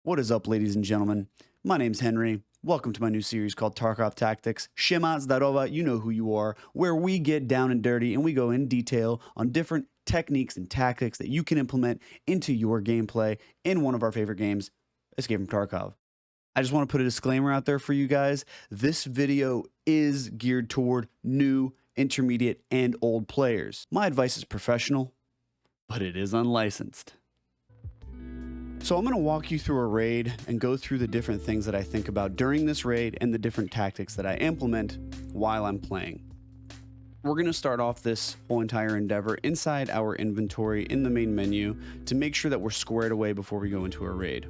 What is up, ladies and gentlemen? My name's Henry. Welcome to my new series called Tarkov Tactics. Shema Zdarova, you know who you are, where we get down and dirty and we go in detail on different techniques and tactics that you can implement into your gameplay in one of our favorite games, Escape from Tarkov. I just want to put a disclaimer out there for you guys. This video is geared toward new, intermediate, and old players. My advice is professional, but it is unlicensed. So I'm going to walk you through a raid and go through the different things that I think about during this raid and the different tactics that I implement while I'm playing. We're going to start off this whole entire endeavor inside our inventory in the main menu to make sure that we're squared away before we go into a raid.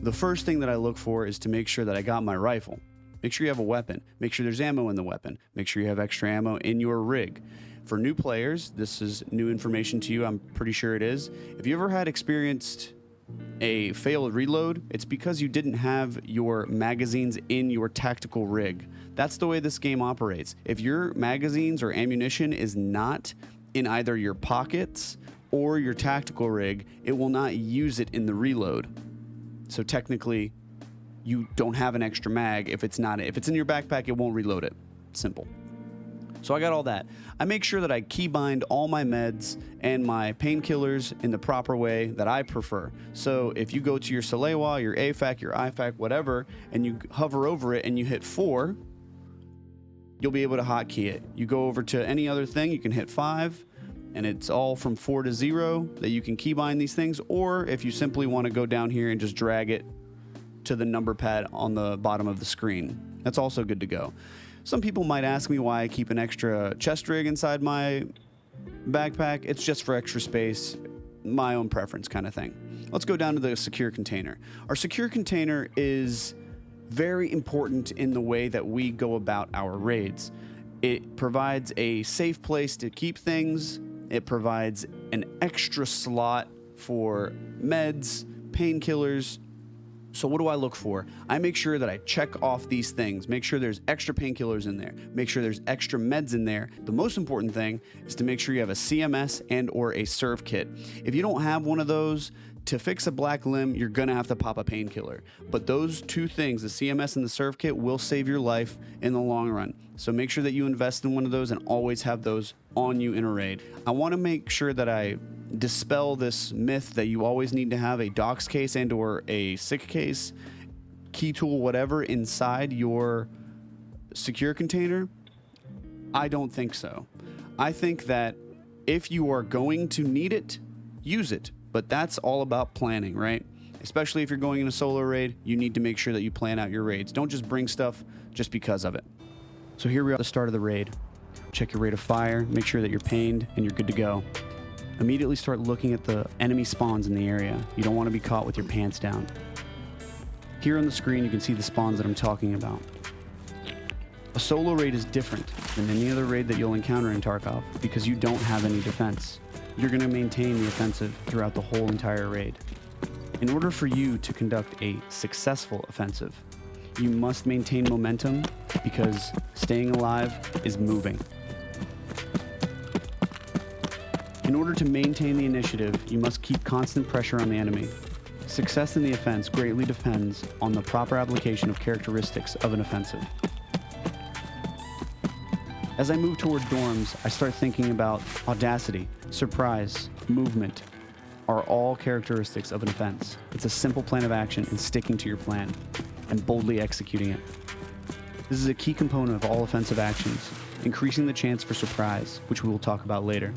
The first thing that I look for is to make sure that I got my rifle. Make sure you have a weapon. Make sure there's ammo in the weapon. Make sure you have extra ammo in your rig. For new players, this is new information to you. I'm pretty sure it is. If you ever had experienced a failed reload, it's because you didn't have your magazines in your tactical rig. That's the way this game operates. If your magazines or ammunition is not in either your pockets or your tactical rig, it will not use it in the reload. So technically, you don't have an extra mag if it's in your backpack, it won't reload it. Simple. So I got all that. I make sure that I keybind all my meds and my painkillers in the proper way that I prefer. So if you go to your Salewa, your AFAC, your IFAC, whatever, and you hover over it and you hit 4, you'll be able to hotkey it. You go over to any other thing, you can hit 5, and it's all from 4 to 0 that you can keybind these things. Or if you simply want to go down here and just drag it to the number pad on the bottom of the screen, that's also good to go. Some people might ask me why I keep an extra chest rig inside my backpack. It's just for extra space, my own preference kind of thing. Let's go down to the secure container. Our secure container is very important in the way that we go about our raids. It provides a safe place to keep things. It provides an extra slot for meds, painkillers. So what do I look for? I make sure that I check off these things. Make sure there's extra painkillers in there. Make sure there's extra meds in there. The most important thing is to make sure you have a CMS and or a serve kit. If you don't have one of those, to fix a black limb, you're gonna have to pop a painkiller. But those two things, the CMS and the serve kit, will save your life in the long run. So make sure that you invest in one of those and always have those on you in a raid. I wanna make sure that I dispel this myth that you always need to have a docs case and or a sick case, key tool, whatever inside your secure container. I don't think so. I think that if you are going to need it, use it. But that's all about planning, right? Especially if you're going in a solo raid, you need to make sure that you plan out your raids. Don't just bring stuff just because of it. So here we are at the start of the raid. Check your rate of fire, make sure that you're pained and you're good to go. Immediately start looking at the enemy spawns in the area. You don't want to be caught with your pants down. Here on the screen, you can see the spawns that I'm talking about. A solo raid is different than any other raid that you'll encounter in Tarkov because you don't have any defense. You're going to maintain the offensive throughout the whole entire raid. In order for you to conduct a successful offensive, you must maintain momentum because staying alive is moving. In order to maintain the initiative, you must keep constant pressure on the enemy. Success in the offense greatly depends on the proper application of characteristics of an offensive. As I move toward dorms, I start thinking about audacity, surprise, movement are all characteristics of an offense. It's a simple plan of action and sticking to your plan and boldly executing it. This is a key component of all offensive actions, increasing the chance for surprise, which we will talk about later.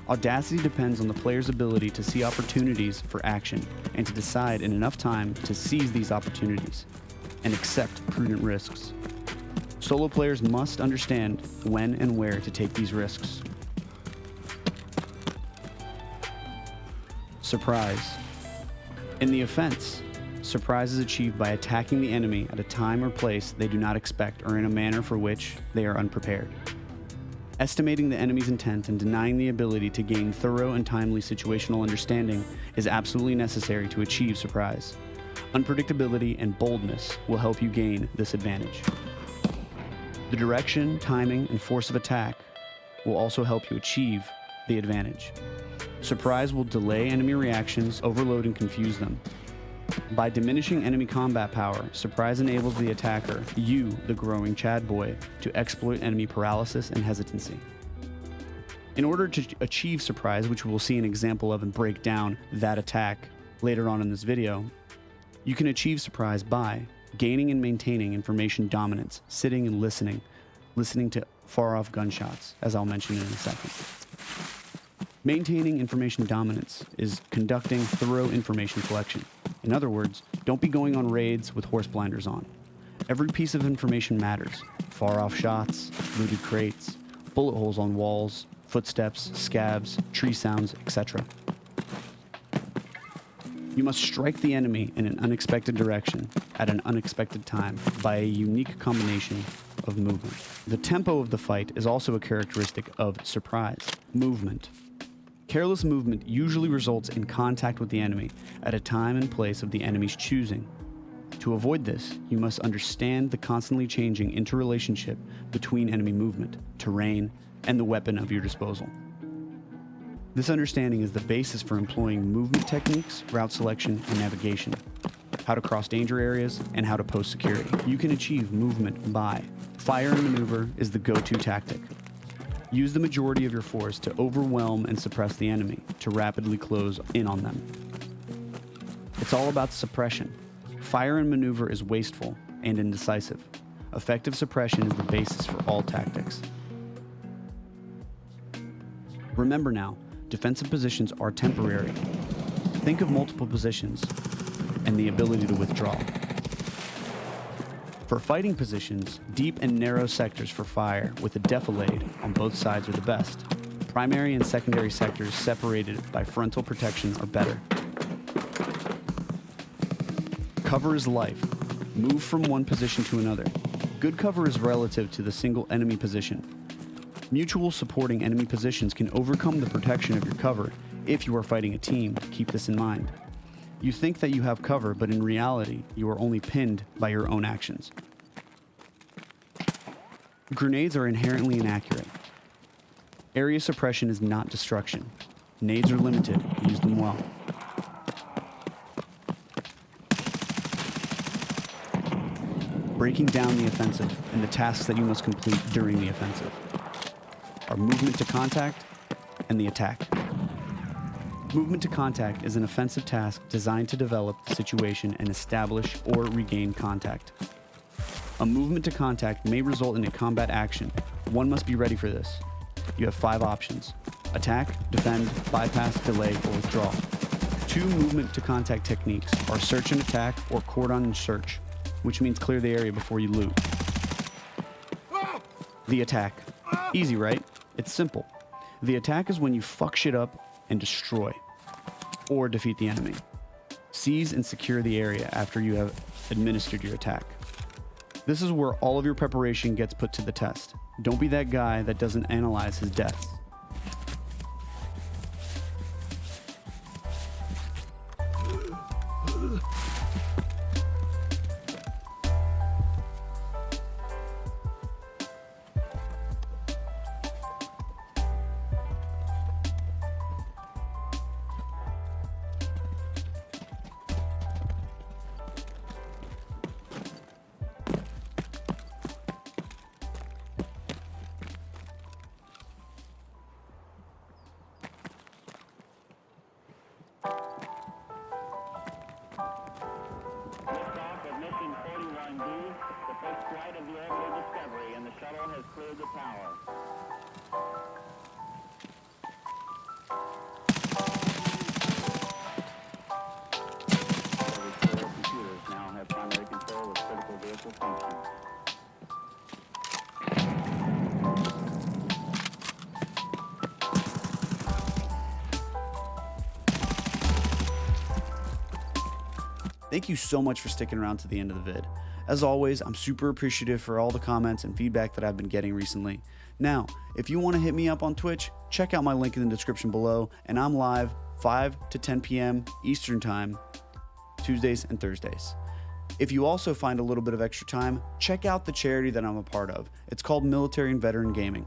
Audacity depends on the player's ability to see opportunities for action and to decide in enough time to seize these opportunities and accept prudent risks. Solo players must understand when and where to take these risks. Surprise. In the offense, surprise is achieved by attacking the enemy at a time or place they do not expect or in a manner for which they are unprepared. Estimating the enemy's intent and denying the ability to gain thorough and timely situational understanding is absolutely necessary to achieve surprise. Unpredictability and boldness will help you gain this advantage. The direction, timing, and force of attack will also help you achieve the advantage. Surprise will delay enemy reactions, overload, and confuse them. By diminishing enemy combat power, Surprise enables the attacker, you, the growing Chad boy, to exploit enemy paralysis and hesitancy. In order to achieve Surprise, which we will see an example of and break down that attack later on in this video, you can achieve Surprise by gaining and maintaining information dominance, sitting and listening to far-off gunshots, as I'll mention in a second. Maintaining information dominance is conducting thorough information collection. In other words, don't be going on raids with horse blinders on. Every piece of information matters. Far-off shots, looted crates, bullet holes on walls, footsteps, scabs, tree sounds, etc. You must strike the enemy in an unexpected direction at an unexpected time by a unique combination of movement. The tempo of the fight is also a characteristic of Surprise. Movement. Careless movement usually results in contact with the enemy at a time and place of the enemy's choosing. To avoid this, you must understand the constantly changing interrelationship between enemy movement, terrain, and the weapon of your disposal. This understanding is the basis for employing movement techniques, route selection, and navigation, how to cross danger areas, and how to post security. You can achieve movement by fire and maneuver is the go-to tactic. Use the majority of your force to overwhelm and suppress the enemy, to rapidly close in on them. It's all about suppression. Fire and maneuver is wasteful and indecisive. Effective suppression is the basis for all tactics. Remember now, defensive positions are temporary. Think of multiple positions and the ability to withdraw. For fighting positions, deep and narrow sectors for fire with a defilade on both sides are the best. Primary and secondary sectors separated by frontal protection are better. Cover is life. Move from one position to another. Good cover is relative to the single enemy position. Mutual supporting enemy positions can overcome the protection of your cover if you are fighting a team. Keep this in mind. You think that you have cover, but in reality, you are only pinned by your own actions. Grenades are inherently inaccurate. Area suppression is not destruction. Nades are limited. Use them well. Breaking down the offensive and the tasks that you must complete during the offensive are movement to contact and the attack. Movement to contact is an offensive task designed to develop the situation and establish or regain contact. A movement to contact may result in a combat action. One must be ready for this. You have 5 options: attack, defend, bypass, delay, or withdraw. 2 movement to contact techniques are search and attack or cordon and search, which means clear the area before you loot. The attack. Easy, right? It's simple. The attack is when you fuck shit up and destroy or defeat the enemy. Seize and secure the area after you have administered your attack. This is where all of your preparation gets put to the test. Don't be that guy that doesn't analyze his deaths. Flight of the orbital Discovery, and the shuttle has cleared the tower. Every 4 computers now have primary control of critical vehicle functions. Thank you so much for sticking around to the end of the vid. As always, I'm super appreciative for all the comments and feedback that I've been getting recently. Now, if you want to hit me up on Twitch, check out my link in the description below, and I'm live 5 to 10 p.m. Eastern Time, Tuesdays and Thursdays. If you also find a little bit of extra time, check out the charity that I'm a part of. It's called Military and Veteran Gaming.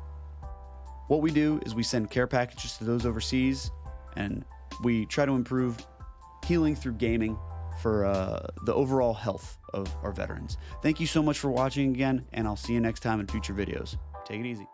What we do is we send care packages to those overseas and we try to improve healing through gaming for the overall health of our veterans. Thank you so much for watching again, and I'll see you next time in future videos. Take it easy.